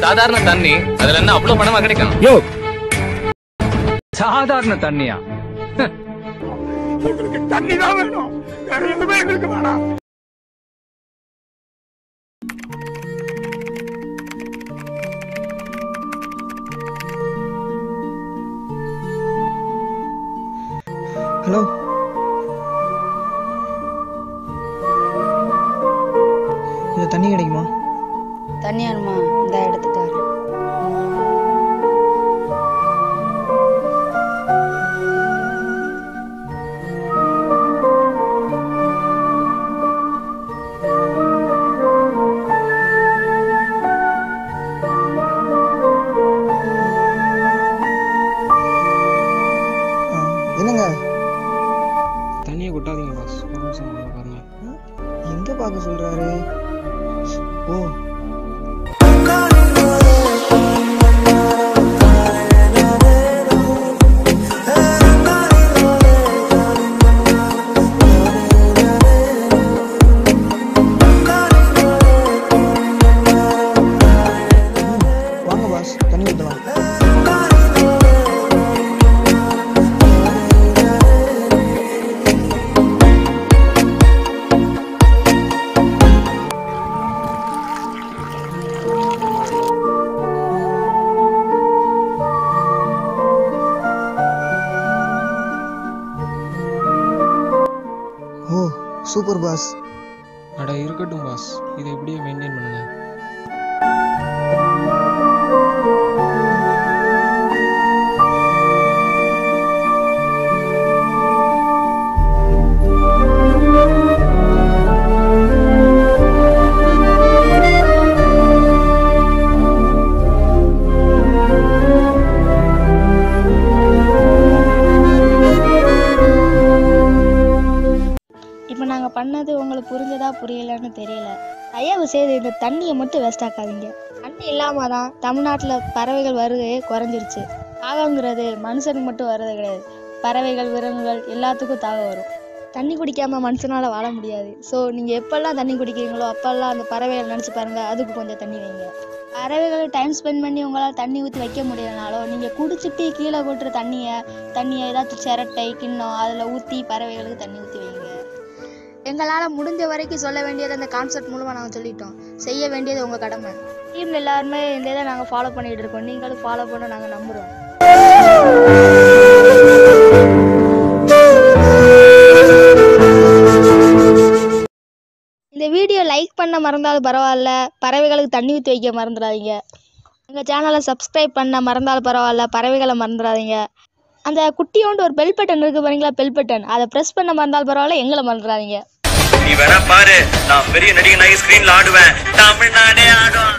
சாதாரண தண்ணி அதுல என்ன அவ்வளவு பணமா கிடைக்கும்? யோ சாதாரண தண்ணியா? உங்களுக்கு தண்ணி தான் வேணும், வேற எதுவுமே எங்களுக்கு வேணாம். ஹலோ, இந்த தண்ணி கிடைக்குமா? தண்ணி வேணுமா? இந்த எடுத்துட்டு வரேன். என்னங்க? தண்ணியை கொட்டாதீங்க பாஸ், ஒரு நிமிஷம் பாருங்க. எங்க பார்க்க சொல்றாரு? ஓ, வாங்க பாஸ், தண்ணி ஊற்றலாம். ஓ சூப்பர் பாஸ். அட இருக்கட்டும் பாஸ், இதை இப்படியே மெயின்டைன் பண்ணுங்க. இப்போ நாங்கள் பண்ணது உங்களுக்கு புரிஞ்சதா புரியலன்னு தெரியல. தயவு செய்து இந்த தண்ணியை மட்டும் வேஸ்ட் ஆக்காதீங்க. தண்ணி இல்லாமல் தான் தமிழ்நாட்டில் பறவைகள் வருகையே குறைஞ்சிருச்சு. தாகங்கிறது மனுஷனுக்கு மட்டும் வர்றது கிடையாது, பறவைகள் விலங்குகள் எல்லாத்துக்கும் தாகம் வரும். தண்ணி குடிக்காமல் மனுஷனால் வாழ முடியாது. ஸோ நீங்கள் எப்பெல்லாம் தண்ணி குடிக்கிறீங்களோ அப்போல்லாம் அந்த பறவைகள் நினச்சி பாருங்கள், அதுக்கு கொஞ்சம் தண்ணி வைங்க. பறவைகளை டைம் ஸ்பெண்ட் பண்ணி உங்களால் தண்ணி ஊற்றி வைக்க முடியலனாலும் நீங்கள் குடிச்சிட்டு கீழே கொட்டுற தண்ணியை ஏதாச்சும் சிரட்டை கிண்ணம் அதில் ஊற்றி பறவைகளுக்கு தண்ணி ஊற்றி வைங்க. எங்களால் முடிஞ்ச வரைக்கும் சொல்ல வேண்டியது அந்த கான்செப்ட் மூலமாக நாங்கள் சொல்லிட்டோம். செய்ய வேண்டியது உங்கள் கடமை. டீமில் எல்லாருமே இந்த இதை நாங்கள் ஃபாலோ பண்ணிகிட்டு இருக்கோம். நீங்களும் ஃபாலோ பண்ண நாங்கள் நம்புகிறோம். இந்த வீடியோ லைக் பண்ண மறந்தாலும் பரவாயில்ல, பறவைகளுக்கு தண்ணி ஊற்றி வைக்க மறந்துடாதீங்க. எங்கள் சேனலை சப்ஸ்கிரைப் பண்ண மறந்தாலும் பரவாயில்ல, பறவைகளை மறந்துடாதீங்க. அந்த குட்டியோண்டு ஒரு பெல் பட்டன் இருக்கு பாருங்களா, பெல் பட்டன், அதை ப்ரெஸ் பண்ண மறந்தாலும் பரவாயில்ல, எங்களை மறந்துடாதீங்க. நீ வேணா பாரு, நான் பெரிய நடிகனாகி ஸ்கிரீன்ல ஆடுவேன், தமிழ்நாடே ஆடும்.